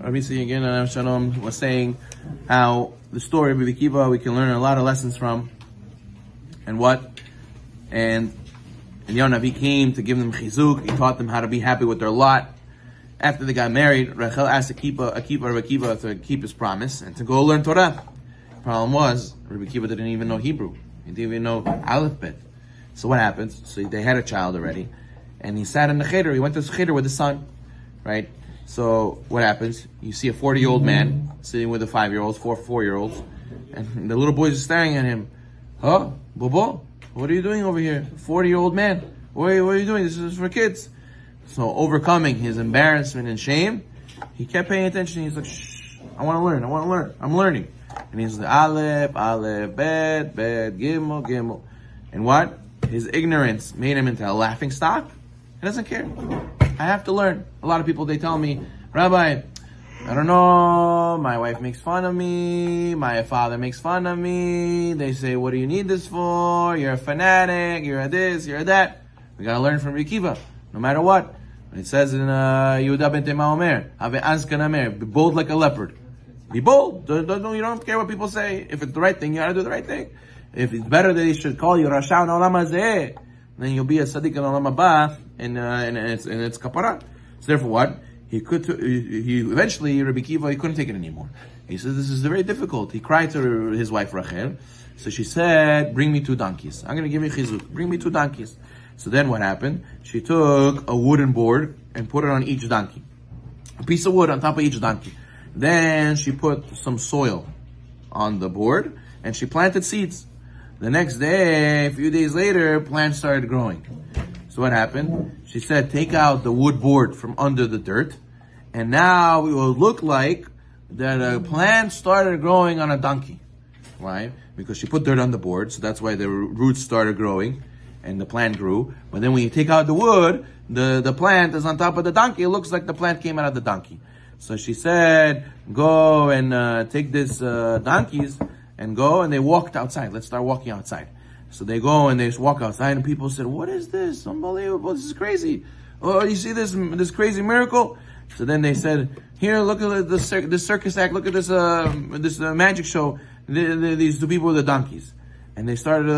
Rabbi Zino again, Shalom, was saying how the story of Rabbi Akiva we can learn a lot of lessons from, and Yonavi came to give them chizuk. He taught them how to be happy with their lot. After they got married, Rachel asked Rabbi Akiva to keep his promise and to go learn Torah. The problem was, Rabbi Akiva didn't even know Hebrew. He didn't even know Aleph Bet. So what happens? So they had a child already, and he sat in the cheder. He went to the cheder with his son, right? So what happens? You see a 40-year-old man sitting with the 5-year-olds, 4-year-olds, and the little boys are staring at him. Huh? Bobo? What are you doing over here? 40-year-old man. What are you doing? This is for kids. So overcoming his embarrassment and shame, he kept paying attention. He's like, shh, I want to learn. I'm learning. And he's like, Aleph, Bet, Gimel. And what? His ignorance made him into a laughing stock. He doesn't care. I have to learn. A lot of people, they tell me, Rabbi, I don't know, my wife makes fun of me, my father makes fun of me, they say, what do you need this for? You're a fanatic, you're a this, you're a that. We gotta learn from Rabbi Akiva, no matter what. It says in Yehuda ben Tema Omer, Have Azkan Amer, be bold like a leopard. Be bold. You don't care what people say. If it's the right thing, you gotta do the right thing. If it's better that they should call you Rasha in Olam Hazeh, then you'll be a Sadiq in Olam Haba, and it's kapara. So therefore what? He eventually, Rabbi Akiva, he couldn't take it anymore. He says, this is very difficult. He cried to his wife Rachel. So she said, bring me 2 donkeys. I'm going to give you chizuk. Bring me 2 donkeys. So then what happened? She took a wooden board and put it on each donkey. A piece of wood on top of each donkey. Then she put some soil on the board and she planted seeds. The next day, a few days later, plants started growing. So what happened? She said, take out the wood board from under the dirt, and now it will look like that a plant started growing on a donkey. Right? Because she put dirt on the board, so that's why the roots started growing, and the plant grew. But then when you take out the wood, the plant is on top of the donkey. It looks like the plant came out of the donkey. So she said, go and take this donkeys, and go, and they walked outside. Let's start walking outside. So they go and they just walk outside, and people said, what is this? Unbelievable. This is crazy. Oh, you see this crazy miracle? So then they said, here, look at this circus act. Look at this magic show. These 2 people with the donkeys. And they started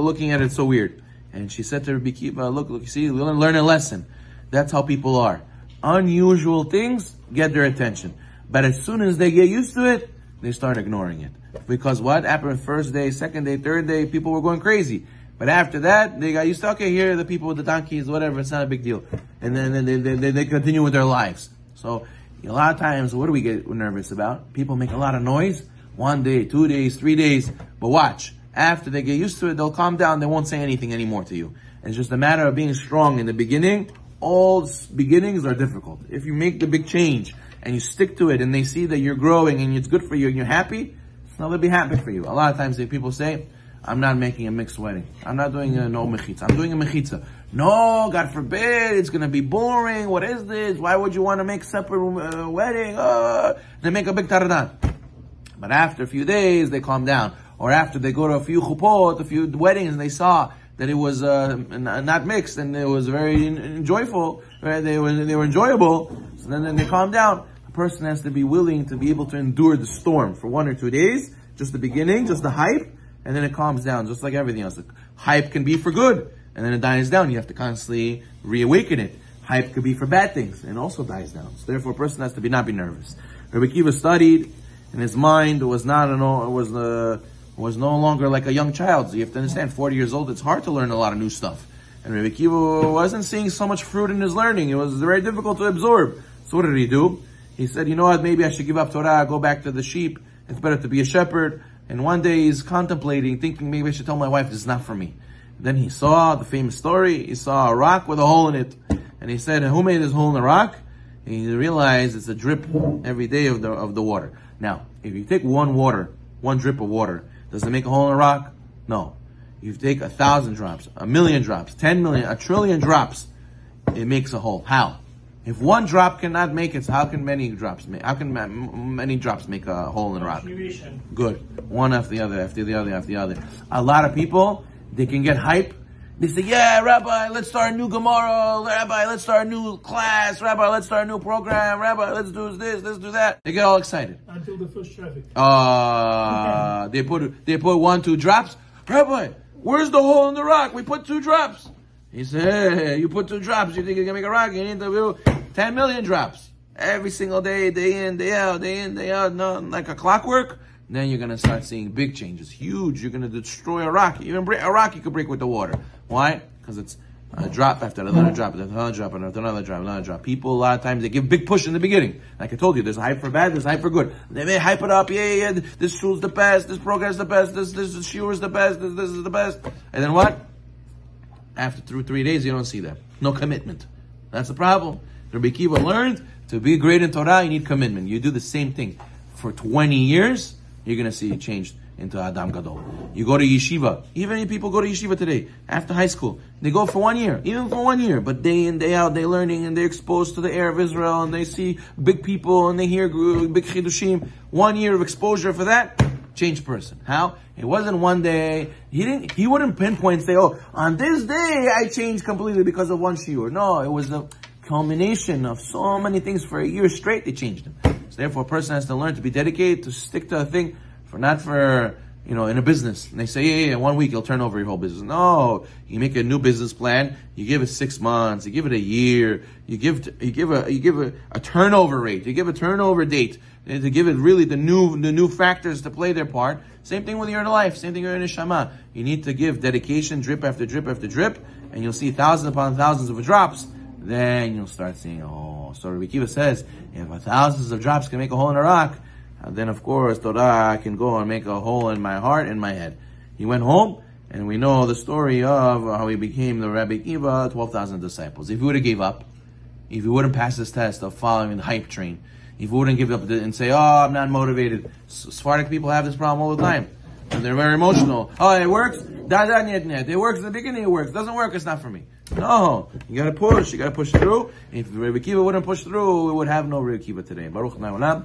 looking at it so weird. And she said to Rabbi Akiva, look, see, learn a lesson. That's how people are. Unusual things get their attention. But as soon as they get used to it, they start ignoring it. Because what happened first day, second day, third day, people were going crazy. But after that, they got used to, okay, here are the people with the donkeys, whatever, it's not a big deal. And then they continue with their lives. So a lot of times, what do we get nervous about? People make a lot of noise, 1 day, 2 days, 3 days. But watch, after they get used to it, they'll calm down, they won't say anything anymore to you. And it's just a matter of being strong in the beginning. All beginnings are difficult. If you make the big change, and you stick to it, and they see that you're growing, and it's good for you, and you're happy, they'll be happy for you. A lot of times people say, I'm not making a mixed wedding. I'm not doing no mechitza. I'm doing a mechitza. No, God forbid, it's going to be boring. What is this? Why would you want to make separate wedding? They make a big taradan. But after a few days, they calm down. Or after they go to a few chupot, a few weddings, and they saw that it was not mixed, and it was very joyful, right? They were enjoyable, so then they calm down. Person has to be willing to be able to endure the storm for 1 or 2 days, just the beginning, just the hype, and then it calms down, just like everything else. The hype can be for good, and then it dies down. You have to constantly reawaken it. Hype could be for bad things, and also dies down. So therefore, a person has to not be nervous. Rabbi Akiva studied, and his mind was no longer like a young child. So you have to understand, 40 years old, it's hard to learn a lot of new stuff. And Rabbi Akiva wasn't seeing so much fruit in his learning. It was very difficult to absorb. So what did he do? He said, you know what, maybe I should give up Torah, go back to the sheep. It's better to be a shepherd. And one day he's contemplating, thinking maybe I should tell my wife this is not for me. Then he saw the famous story. He saw a rock with a hole in it. And he said, who made this hole in the rock? And he realized it's a drip every day of the water. Now, if you take one drip of water, does it make a hole in the rock? No. If you take 1,000 drops, 1,000,000 drops, 10 million, 1,000,000,000,000 drops, it makes a hole. How? If one drop cannot make it, so how can many drops make? How can many drops make a hole in the rock? Good. One after the other, after the other, after the other. A lot of people, they can get hype, They say, yeah, Rabbi, let's start a new Gemara. Rabbi, let's start a new class. Rabbi, let's start a new program. Rabbi, let's do this, let's do that. They get all excited. Until the first traffic. They put 1, 2 drops. Rabbi, where's the hole in the rock? We put 2 drops. He said, hey, you put 2 drops. You think you're going to make a rock? You need to do 10 million drops. Every single day, day in, day out, no, like a clockwork. Then you're going to start seeing big changes. Huge. You're going to destroy a rock. Even a rock you could break with the water. Why? Because it's a drop after another drop, after another drop, after another drop, another drop. People, a lot of times, they give big push in the beginning. Like I told you, there's hype for bad, there's hype for good. They may hype it up, yeah, this shul's the best, this program's the best, this shiur is the best, this is the best. And then what? After 3 days, you don't see that. No commitment. That's the problem. Rabbi Kiva learned, to be great in Torah, you need commitment. You do the same thing for 20 years, you're going to see it changed into Adam Gadol. You go to yeshiva. Even people go to yeshiva today, after high school. They go for 1 year, even for 1 year. But day in, day out, they're learning and they're exposed to the air of Israel and they see big people and they hear big chidushim. 1 year of exposure for that, changed person. How? It wasn't one day. He wouldn't pinpoint and say, oh, on this day I changed completely because of one shiur. No, it was a culmination of so many things. For a year straight, they changed them. So therefore, a person has to learn to be dedicated, to stick to a thing, not for, in a business. And they say, yeah, 1 week you'll turn over your whole business. No, you make a new business plan, you give it 6 months, you give it a year, you give a turnover rate, you give a turnover date, to give it really the new factors to play their part. Same thing with your life, same thing with your neshama. You need to give dedication, drip after drip after drip, and you'll see thousands upon thousands of drops. Then you'll start seeing, so Rabbi Kiva says, if thousands of drops can make a hole in a rock, then of course Torah can go and make a hole in my heart and my head. He went home, and we know the story of how he became the Rabbi Kiva, 12,000 disciples. If he would have gave up, if he wouldn't pass this test of following the hype train, if he wouldn't give up and say, I'm not motivated. Sephardic people have this problem all the time. And they're very emotional. It works? It works in the beginning, it works. Doesn't work, it's not for me. No, you gotta push through. If Rabbi Kiva wouldn't push through, we would have no Rabbi Kiva today. Baruch Na'olam.